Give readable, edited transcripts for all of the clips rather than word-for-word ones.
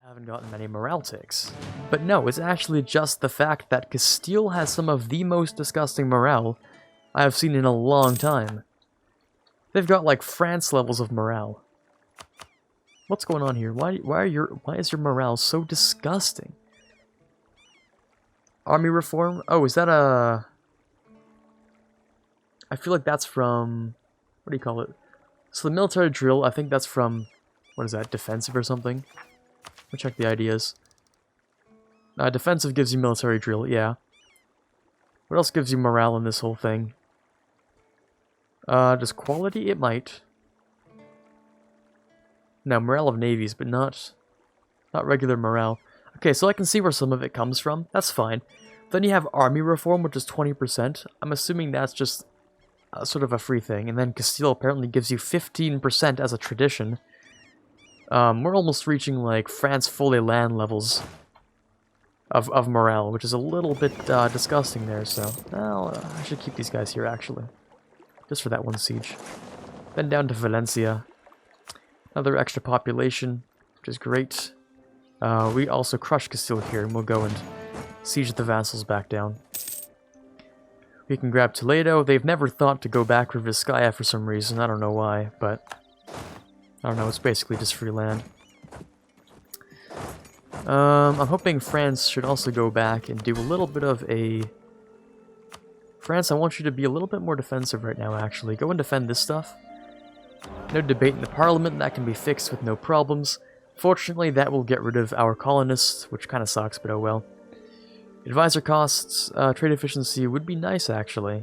haven't gotten many morale ticks. But no, it's actually just the fact that Castile has some of the most disgusting morale I have seen in a long time. They've got like France levels of morale. What's going on here? Why is your morale so disgusting? Army reform? Oh, is that a... I feel like that's from... What do you call it? So the military drill, I think that's from... What is that? Defensive or something? Let me check the ideas. Defensive gives you military drill, yeah. What else gives you morale in this whole thing? Does quality? It might. No, morale of navies, but not regular morale. Okay, so I can see where some of it comes from. That's fine. Then you have army reform, which is 20%. I'm assuming that's just sort of a free thing. And then Castile apparently gives you 15% as a tradition. We're almost reaching, like, France fully land levels of morale, which is a little bit disgusting there, so... Well, I should keep these guys here, actually. Just for that one siege. Then down to Valencia. Another extra population, which is great. We also crush Castile here, and we'll go and siege the vassals back down. We can grab Toledo. They've never thought to go back for Vizcaya for some reason. I don't know why, but... I don't know, it's basically just free land. I'm hoping France should also go back and do a little bit of a... France, I want you to be a little bit more defensive right now, actually. Go and defend this stuff. No debate in the parliament, that can be fixed with no problems. Fortunately, that will get rid of our colonists, which kind of sucks, but oh well. Advisor costs, trade efficiency would be nice, actually.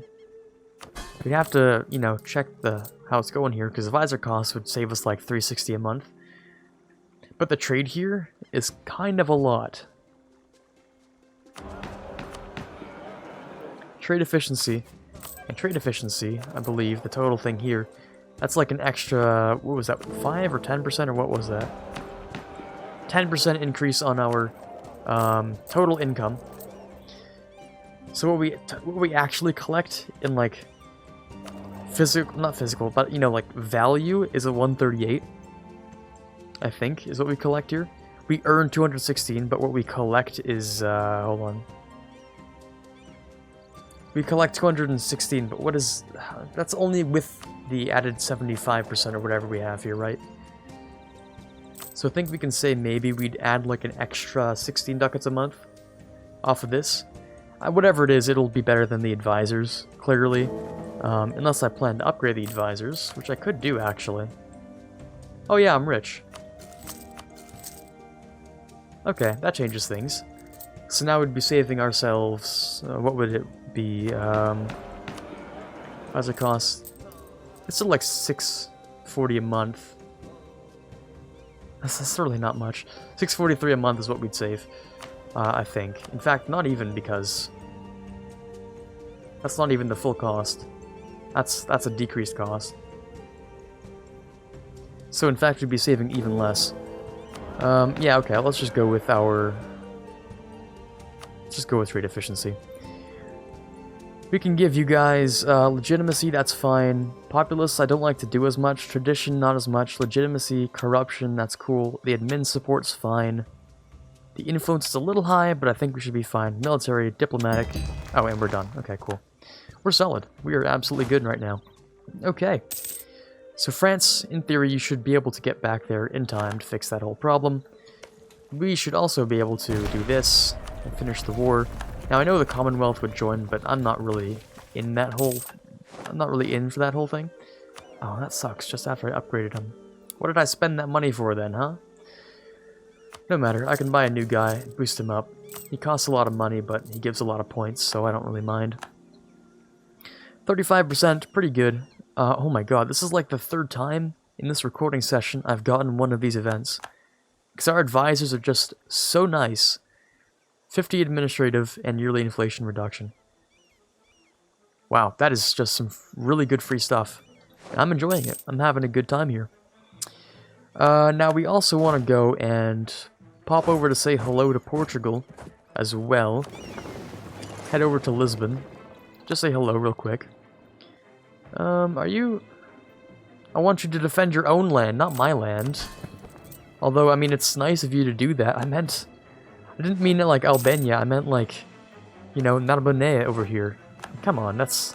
We'd have to, you know, check how it's going here, because advisor costs would save us like $360 a month. But the trade here is kind of a lot. Trade efficiency. And trade efficiency, I believe, the total thing here, that's like an extra, what was that, 5 or 10%, or what was that? 10% increase on our total income. So what we actually collect in, like, not physical, but, you know, like, value is a 138, I think, is what we collect here. We earn 216, but what we collect is, hold on. We collect 216, but what is... That's only with the added 75% or whatever we have here, right? So I think we can say maybe we'd add, like, an extra 16 ducats a month off of this. Whatever it is, it'll be better than the advisors, clearly. Unless I plan to upgrade the advisors, which I could do, actually. Oh yeah, I'm rich. Okay, that changes things. So now we'd be saving ourselves... what would it be? As it cost? It's still like $640 a month. That's really not much. $643 a month is what we'd save, I think. In fact, not even, because that's not even the full cost. That's a decreased cost. So in fact, we'd be saving even less. Yeah, okay, let's just go with our... Let's just go with trade efficiency. We can give you guys legitimacy, that's fine. Populace, I don't like to do as much. Tradition, not as much. Legitimacy, corruption, that's cool. The admin support's fine. The influence is a little high, but I think we should be fine. Military, diplomatic. Oh, and we're done. Okay, cool. We're solid. We are absolutely good right now. Okay. So France, in theory, you should be able to get back there in time to fix that whole problem. We should also be able to do this and finish the war. Now, I know the Commonwealth would join, but I'm not really in that whole... I'm not really in for that whole thing. Oh, that sucks, just after I upgraded him. What did I spend that money for then, huh? No matter, I can buy a new guy, boost him up. He costs a lot of money, but he gives a lot of points, so I don't really mind. 35%, pretty good. Oh my god, this is like the third time in this recording session I've gotten one of these events. Because our advisors are just so nice. 50 administrative and yearly inflation reduction. Wow, that is just some really good free stuff. I'm enjoying it. I'm having a good time here. Now we also want to go and pop over to say hello to Portugal as well. Head over to Lisbon. Just say hello real quick. Are you... I want you to defend your own land, not my land. Although, I mean, it's nice of you to do that. I didn't mean it like Albania. I meant like, you know, Narbonne over here. Come on, that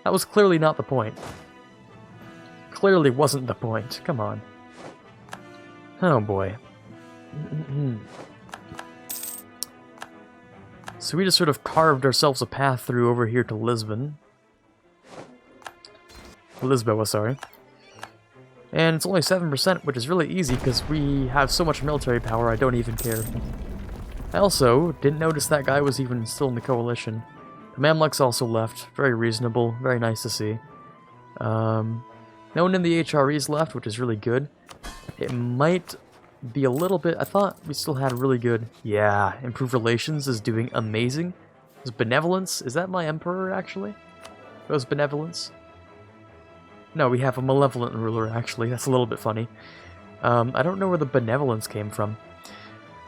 was clearly not the point. Clearly wasn't the point. Come on. Oh boy. So we just sort of carved ourselves a path through over here to Lisbon. Lisboa, sorry. And it's only 7%, which is really easy because we have so much military power I don't even care. I also didn't notice that guy was even still in the coalition. The Mamluks also left. Very reasonable. Very nice to see. No one in the HREs left, which is really good. It might be a little bit... I thought we still had really good... Yeah, improved relations is doing amazing. Is benevolence? Is that my emperor, actually? It was benevolence? No, we have a malevolent ruler, actually. That's a little bit funny. I don't know where the benevolence came from.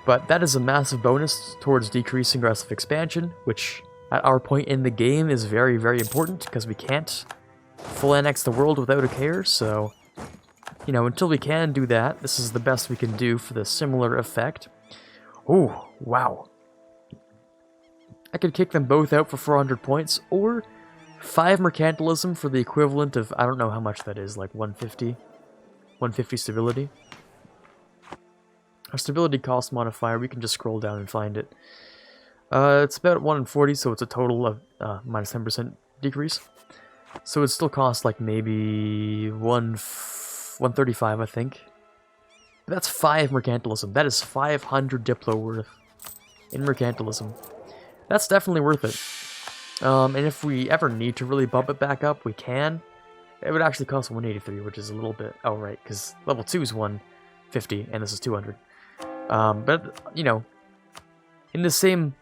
But that is a massive bonus towards decreasing aggressive expansion, which at our point in the game is very, very important, because we can't full annex the world without a care, so... You know, until we can do that, this is the best we can do for the similar effect. Ooh, wow. I could kick them both out for 400 points, or 5 mercantilism for the equivalent of, I don't know how much that is, like 150? 150 stability? Our stability cost modifier, we can just scroll down and find it. It's about 1 in 40, so it's a total of minus 10% decrease. So it still costs like maybe 135, I think. But that's 5 mercantilism. That is 500 Diplo worth in mercantilism. That's definitely worth it. And if we ever need to really bump it back up, we can. It would actually cost 183, which is a little bit... Oh, right, because level 2 is 150, and this is 200. But, you know, in the same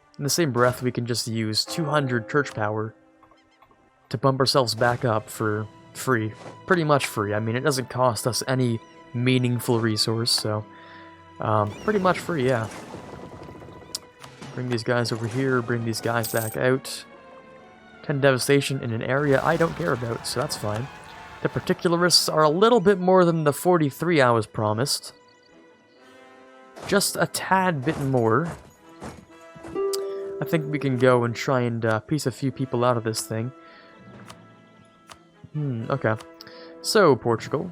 breath, we can just use 200 church power to bump ourselves back up for free. Pretty much free. I mean, it doesn't cost us any meaningful resource, so... pretty much free, yeah. Bring these guys over here, bring these guys back out. 10 devastation in an area I don't care about, so that's fine. The particularists are a little bit more than the 43 I was promised. Just a tad bit more. I think we can go and try and piece a few people out of this thing. Okay. So, Portugal.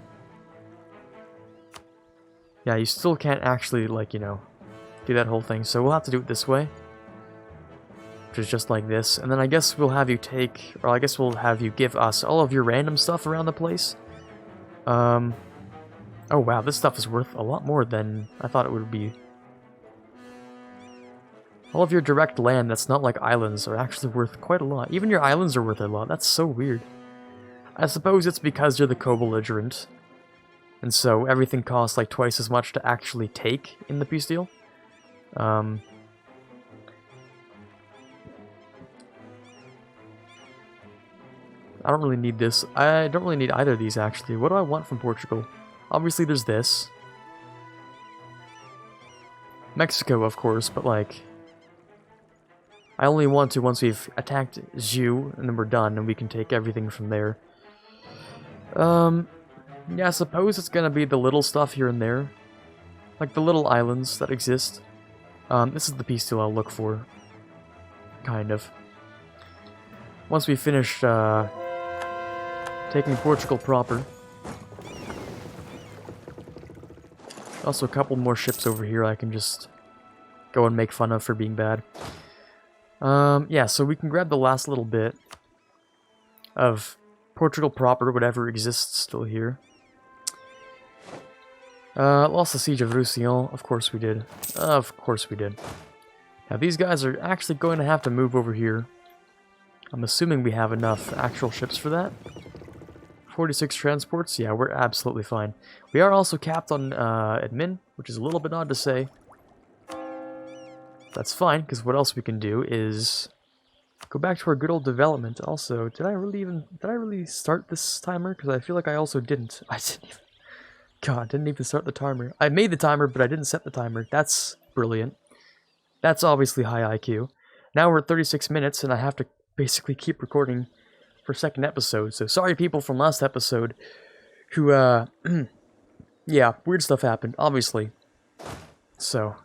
Yeah, you still can't actually, like, you know, do that whole thing, so we'll have to do it this way. Which is just like this, and then I guess we'll have you take, or I guess we'll have you give us all of your random stuff around the place. Oh wow, this stuff is worth a lot more than I thought it would be. All of your direct land that's not like islands are actually worth quite a lot. Even your islands are worth a lot. That's so weird. I suppose it's because you're the co-belligerent, and so everything costs like twice as much to actually take in the peace deal. I don't really need this. I don't really need either of these, actually. What do I want from Portugal? Obviously, there's this. Mexico, of course, but, like... I only want to once we've attacked Zhu, and then we're done, and we can take everything from there. Yeah, I suppose it's gonna be the little stuff here and there. Like the little islands that exist. This is the peace deal I'll look for. Kind of. Once we finish, taking Portugal proper. Also, a couple more ships over here I can just go and make fun of for being bad. Yeah, so we can grab the last little bit of Portugal proper, whatever exists still here. Lost the Siege of Roussillon. Of course we did. Of course we did. Now, these guys are actually going to have to move over here. I'm assuming we have enough actual ships for that. 46 transports? Yeah, we're absolutely fine. We are also capped on admin, which is a little bit odd to say. That's fine, because what else we can do is go back to our good old development. Also, did I really start this timer? Because I feel like I also didn't. I didn't even... God, didn't even start the timer. I made the timer, but I didn't set the timer. That's brilliant. That's obviously high IQ. Now we're at 36 minutes, and I have to basically keep recording for second episode. So sorry, people from last episode who, yeah, weird stuff happened, obviously. So,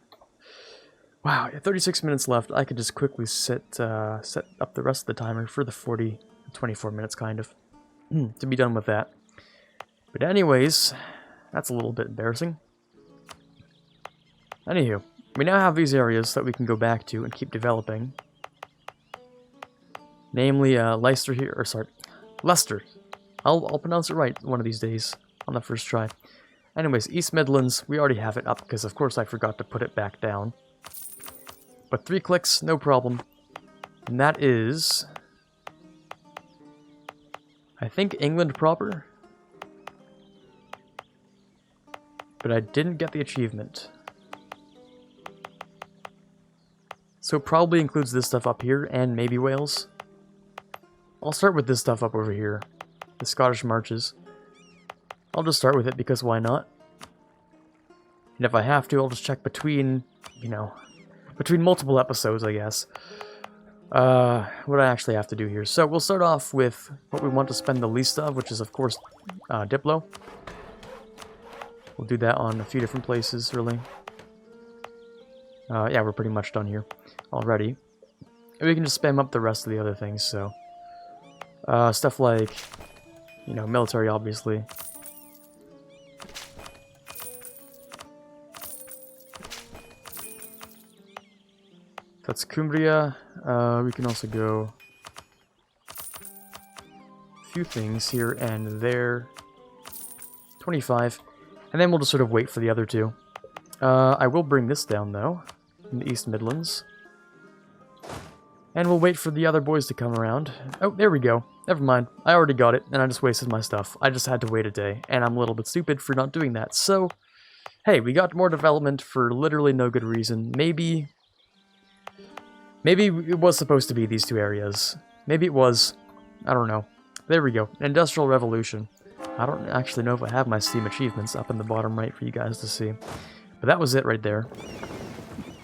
wow, 36 minutes left. I could just quickly set up the rest of the timer for the 24 minutes, kind of, to be done with that. But anyways, that's a little bit embarrassing. Anywho, we now have these areas that we can go back to and keep developing. Namely, Leicester here, or sorry, Leicester. I'll pronounce it right one of these days on the first try. Anyways, East Midlands, we already have it up because of course I forgot to put it back down. But 3 clicks, no problem. And that is, I think, England proper. But I didn't get the achievement. So it probably includes this stuff up here and maybe Wales. I'll start with this stuff up over here. The Scottish Marches. I'll just start with it because why not? And if I have to, I'll just check between, you know, between multiple episodes, I guess. What I actually have to do here. So we'll start off with what we want to spend the least of, which is of course Diplo. We'll do that on a few different places, really. Yeah, we're pretty much done here already. And we can just spam up the rest of the other things, so... stuff like, you know, military, obviously. That's Cumbria. We can also go a few things here and there. 25. And then we'll just sort of wait for the other two. I will bring this down, though, in the East Midlands. And we'll wait for the other boys to come around. Oh, there we go. Never mind. I already got it, and I just wasted my stuff. I just had to wait a day, and I'm a little bit stupid for not doing that. So, hey, we got more development for literally no good reason. Maybe it was supposed to be these two areas. Maybe it was. I don't know. There we go. Industrial Revolution. I don't actually know if I have my Steam achievements up in the bottom right for you guys to see. But that was it right there.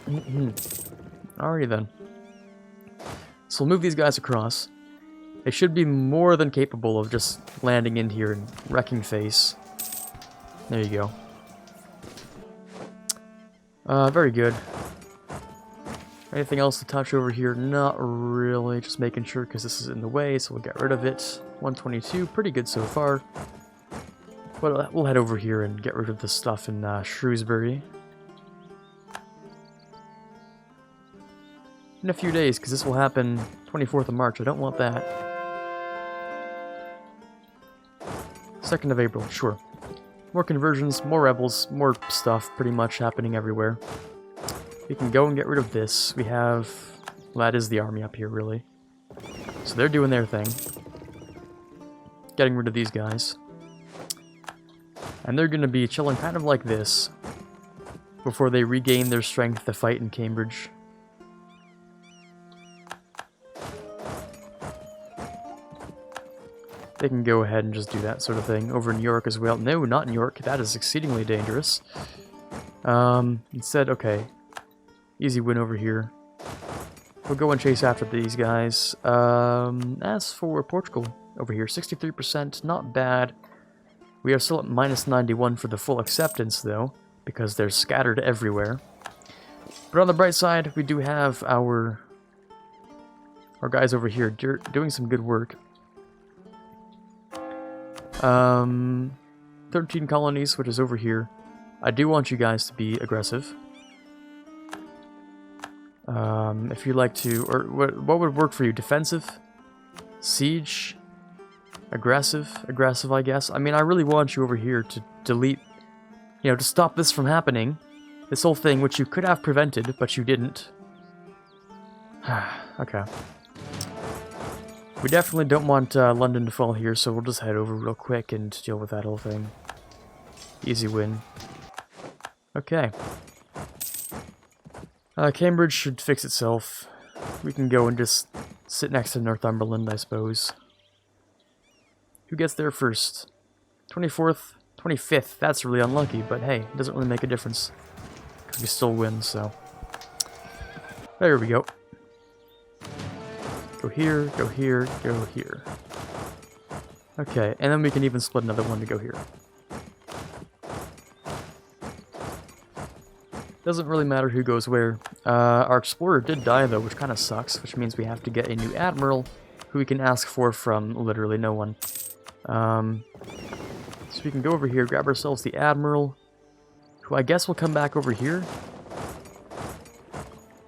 Alrighty then. So we'll move these guys across. They should be more than capable of just landing in here and wrecking face. There you go. Very good. Anything else to touch over here? Not really. Just making sure because this is in the way, so we'll get rid of it. 122, pretty good so far. But we'll head over here and get rid of the stuff in Shrewsbury. In a few days, because this will happen 24th of March. I don't want that. 2nd of April, sure. More conversions, more rebels, more stuff pretty much happening everywhere. We can go and get rid of this. We have... well, that is the army up here, really. So they're doing their thing. Getting rid of these guys. And they're going to be chilling kind of like this before they regain their strength to fight in Cambridge. They can go ahead and just do that sort of thing. Over in York as well. No, not in York. That is exceedingly dangerous. Instead, okay. Easy win over here. We'll go and chase after these guys. As for Portugal, over here, 63%, not bad. We are still at minus 91 for the full acceptance, though, because they're scattered everywhere. But on the bright side, we do have our guys over here doing some good work. 13 colonies, which is over here. I do want you guys to be aggressive. If you'd like to, or what would work for you? Defensive? Siege? Aggressive, I guess. I mean, I really want you over here to delete, you know, to stop this from happening. This whole thing, which you could have prevented, but you didn't. Okay. We definitely don't want London to fall here, so we'll just head over real quick and deal with that whole thing. Easy win. Okay. Cambridge should fix itself. We can go and just sit next to Northumberland, I suppose. Who gets there first? 24th? 25th. That's really unlucky, but hey, it doesn't really make a difference. Because we still win, so... there we go. Go here, go here, go here. Okay, and then we can even split another one to go here. Doesn't really matter who goes where. Our explorer did die though, which kind of sucks, which means we have to get a new admiral who we can ask for from literally no one. So we can go over here, grab ourselves the admiral, who I guess will come back over here.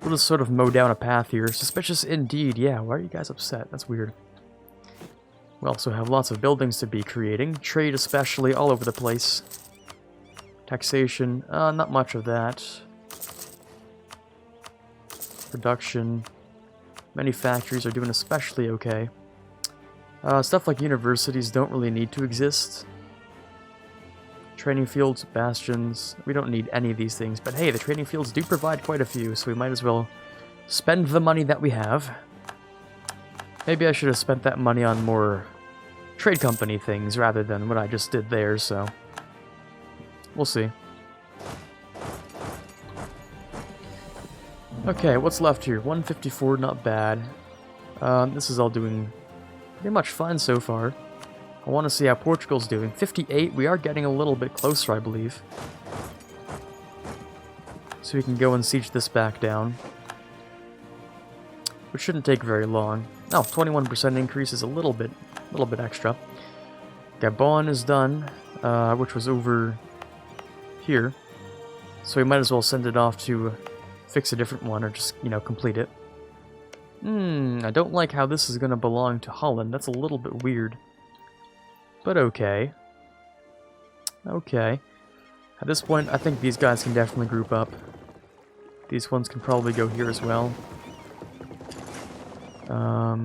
We'll just sort of mow down a path here. Suspicious indeed. Yeah, why are you guys upset? That's weird. We also have lots of buildings to be creating. Trade especially, all over the place. Taxation, not much of that. Production. Many factories are doing especially okay. Stuff like universities don't really need to exist. Training fields, bastions, we don't need any of these things, but hey, the training fields do provide quite a few, so we might as well spend the money that we have. Maybe I should have spent that money on more trade company things rather than what I just did there, so we'll see. Okay, what's left here? 154, not bad. This is all doing pretty much fine so far. I want to see how Portugal's doing. 58, we are getting a little bit closer, I believe. So we can go and siege this back down. Which shouldn't take very long. Oh, 21% increase is a little bit extra. Gabon is done, which was over here. So we might as well send it off to fix a different one, or just, you know, complete it. I don't like how this is going to belong to Holland. That's a little bit weird. But okay. Okay. At this point, I think these guys can definitely group up. These ones can probably go here as well. I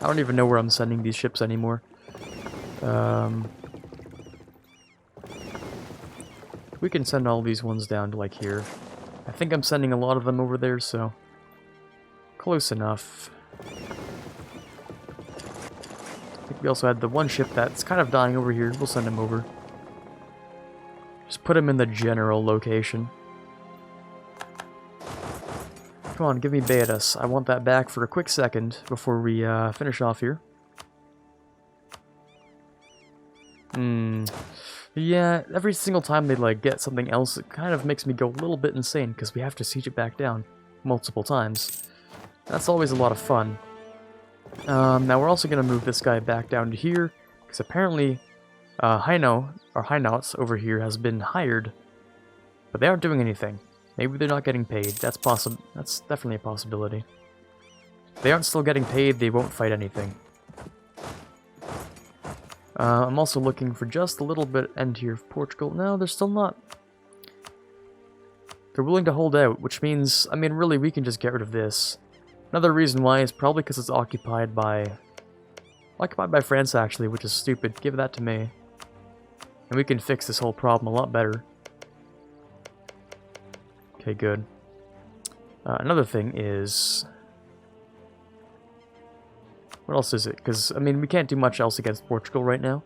don't even know where I'm sending these ships anymore. We can send all these ones down to like here. I think I'm sending a lot of them over there, so close enough. I think we also had the one ship that's kind of dying over here. We'll send him over. Just put him in the general location. Come on, give me Beatus. I want that back for a quick second before we finish off here. Yeah, every single time they like get something else, it kind of makes me go a little bit insane because we have to siege it back down multiple times. That's always a lot of fun. Now we're also going to move this guy back down to here because apparently Hainaut over here has been hired, but they aren't doing anything. Maybe they're not getting paid. That's definitely a possibility. If they aren't still getting paid, they won't fight anything. I'm also looking for just a little bit end here of Portugal. No, they're still not. They're willing to hold out, which means, I mean, really, we can just get rid of this. Another reason why is probably because it's occupied by France, actually, which is stupid. Give that to me. And we can fix this whole problem a lot better. Okay, good. Another thing is... What else is it? Because, I mean, we can't do much else against Portugal right now.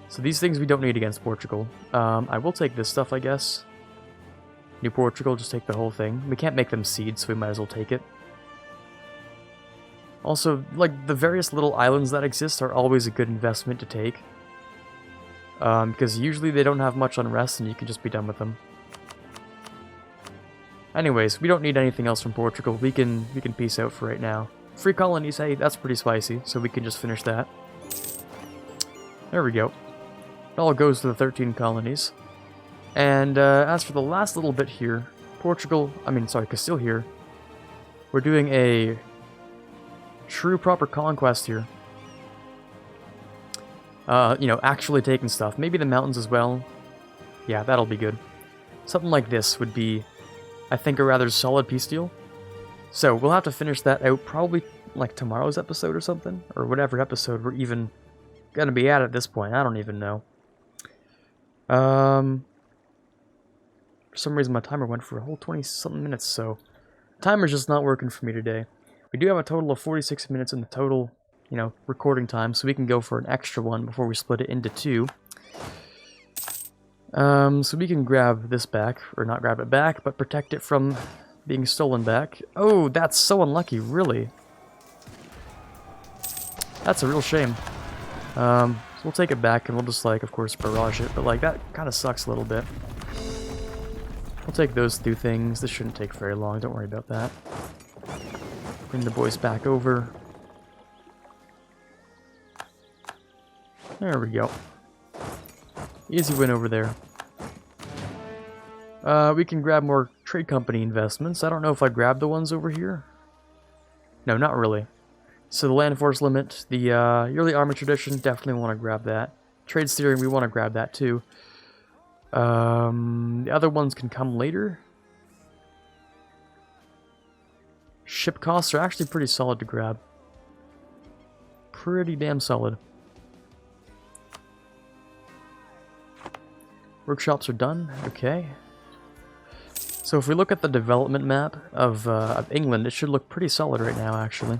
So these things we don't need against Portugal. I will take this stuff, I guess. New Portugal, just take the whole thing. We can't make them cede, so we might as well take it. Also, like, the various little islands that exist are always a good investment to take. Because usually they don't have much unrest, and you can just be done with them. Anyways, we don't need anything else from Portugal. We can peace out for right now. Free colonies, hey, that's pretty spicy, so we can just finish that. There we go. It all goes to the 13 colonies. And as for the last little bit here, Castile here, we're doing a true proper conquest here. You know, actually taking stuff. Maybe the mountains as well. Yeah, that'll be good. Something like this would be, I think, a rather solid peace deal. So, we'll have to finish that out probably like tomorrow's episode or something. Or whatever episode we're even gonna be at this point. I don't even know. For some reason my timer went for a whole 20-something minutes, so... Timer's just not working for me today. We do have a total of 46 minutes in the total, you know, recording time, so we can go for an extra one before we split it into two. So we can grab this back, or not grab it back, but protect it from being stolen back. Oh, that's so unlucky, really. That's a real shame. So we'll take it back and we'll just, like, of course, barrage it. But, like, that kind of sucks a little bit. We'll take those two things. This shouldn't take very long. Don't worry about that. Bring the boys back over. There we go. Easy win over there. We can grab more trade company investments. I don't know if I grabbed the ones over here. No, not really. So the land force limit, the yearly army tradition, definitely want to grab that. Trade steering, we want to grab that too. The other ones can come later. Ship costs are actually pretty solid to grab. Pretty damn solid. Workshops are done. Okay. So if we look at the development map of England, it should look pretty solid right now, actually.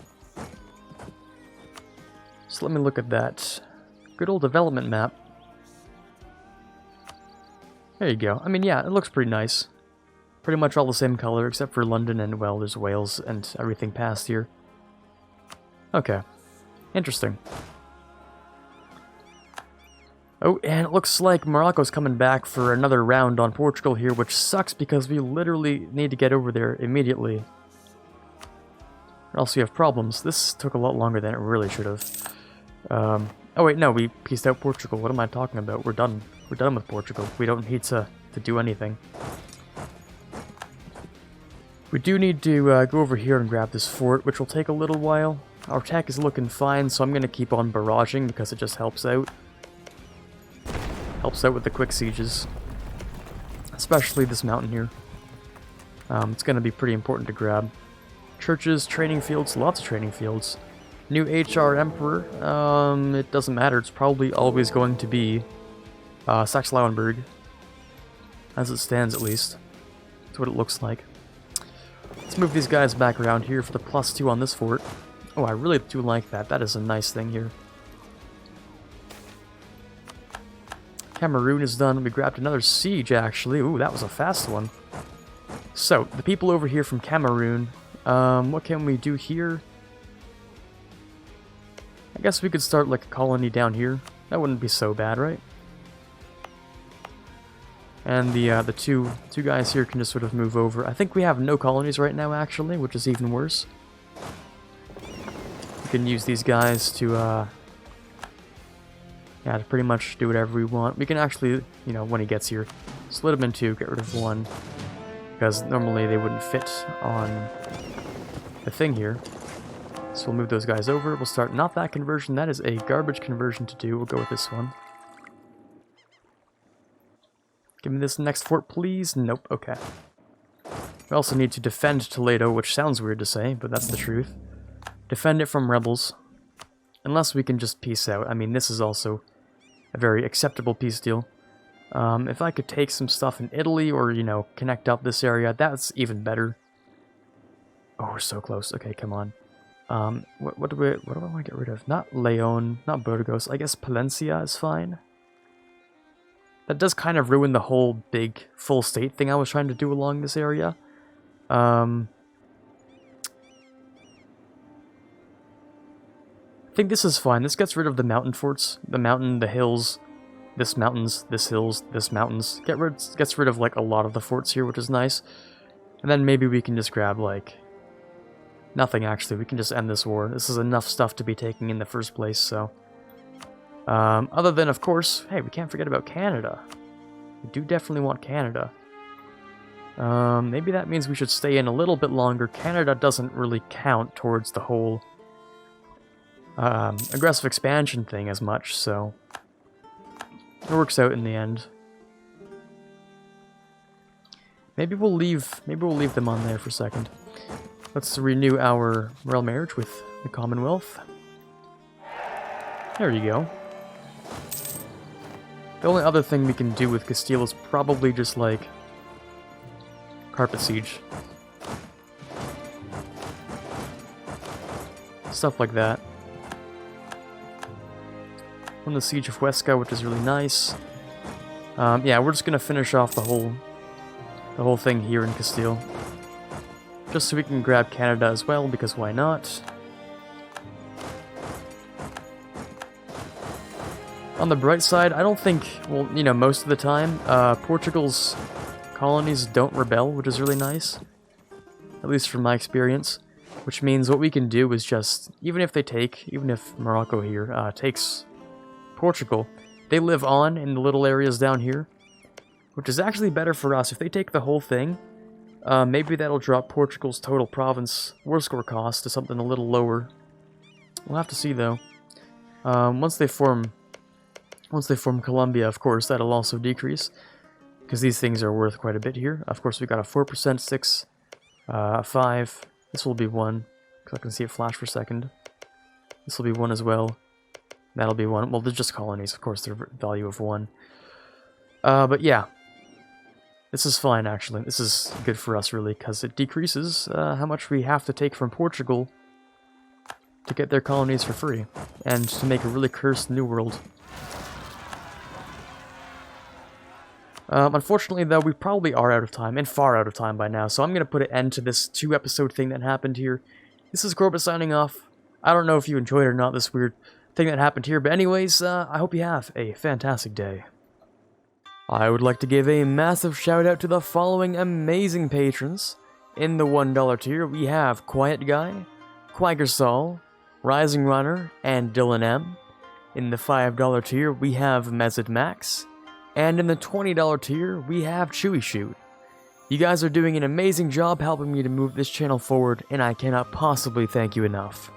So let me look at that. Good old development map. There you go. I mean, yeah, it looks pretty nice. Pretty much all the same color, except for London and, well, there's Wales and everything past here. Okay. Interesting. Oh, and it looks like Morocco's coming back for another round on Portugal here, which sucks because we literally need to get over there immediately. Or else we have problems. This took a lot longer than it really should have. Oh wait, no, we pieced out Portugal. What am I talking about? We're done. We're done with Portugal. We don't need to do anything. We do need to go over here and grab this fort, which will take a little while. Our attack is looking fine, so I'm going to keep on barraging because it just helps out. Helps out with the quick sieges. Especially this mountain here. It's going to be pretty important to grab. Churches, training fields, lots of training fields. New HR Emperor, it doesn't matter. It's probably always going to be Saxe-Lauenburg. As it stands, at least. That's what it looks like. Let's move these guys back around here for the +2 on this fort. Oh, I really do like that. That is a nice thing here. Cameroon is done. We grabbed another siege, actually. Ooh, that was a fast one. So, the people over here from Cameroon, what can we do here? I guess we could start like a colony down here. That wouldn't be so bad, right? And the two guys here can just sort of move over. I think we have no colonies right now, actually, which is even worse. We can use these guys to yeah, to pretty much do whatever we want. We can actually, you know, when he gets here, split him in two, get rid of one, because normally they wouldn't fit on the thing here. So we'll move those guys over. We'll start not that conversion. That is a garbage conversion to do. We'll go with this one. Give me this next fort, please. Nope. Okay. We also need to defend Toledo, which sounds weird to say, but that's the truth. Defend it from rebels. Unless we can just peace out. I mean, this is also a very acceptable peace deal. If I could take some stuff in Italy or, you know, connect up this area, that's even better. Oh, we're so close. Okay, come on. What do I want to get rid of? Not Leon, not Burgos. I guess Palencia is fine. That does kind of ruin the whole big full state thing I was trying to do along this area. I think this is fine. This gets rid of the mountain forts. The mountain, the hills, this mountains, this hills, this mountains. Gets rid of like a lot of the forts here, which is nice. And then maybe we can just grab like... Nothing, actually. We can just end this war. This is enough stuff to be taking in the first place, so... other than, of course, hey, we can't forget about Canada. We do definitely want Canada. Maybe that means we should stay in a little bit longer. Canada doesn't really count towards the whole aggressive expansion thing as much, so it works out in the end. Maybe we'll leave them on there for a second. Let's renew our royal marriage with the Commonwealth. There you go. The only other thing we can do with Castile is probably just like carpet siege. Stuff like that. Won the siege of Huesca, which is really nice. Yeah, we're just gonna finish off the whole thing here in Castile. Just so we can grab Canada as well, because why not? On the bright side, I don't think, well, you know, most of the time, Portugal's colonies don't rebel, which is really nice. At least from my experience. Which means what we can do is just, even if Morocco here takes Portugal, they live on in the little areas down here. Which is actually better for us. If they take the whole thing, maybe that'll drop Portugal's total province war score cost to something a little lower. We'll have to see, though. Once they form Colombia, of course, that'll also decrease. Because these things are worth quite a bit here. Of course, we got a 4%, 6, 5. This will be 1, because I can see it flash for a second. This will be 1 as well. That'll be 1. Well, they're just colonies, of course, they're value of 1. But yeah. This is fine, actually. This is good for us, really, because it decreases how much we have to take from Portugal to get their colonies for free, and to make a really cursed new world. Unfortunately, though, we probably are out of time, and far out of time by now, so I'm going to put an end to this 2-episode thing that happened here. This is Quarbit signing off. I don't know if you enjoyed it or not, this weird thing that happened here, but anyways, I hope you have a fantastic day. I would like to give a massive shout out to the following amazing patrons. In the $1 tier, we have Quiet Guy, Quaggersol, Rising Runner, and Dylan M. In the $5 tier, we have Mezid Max. And in the $20 tier, we have Chewy Shoot. You guys are doing an amazing job helping me to move this channel forward, and I cannot possibly thank you enough.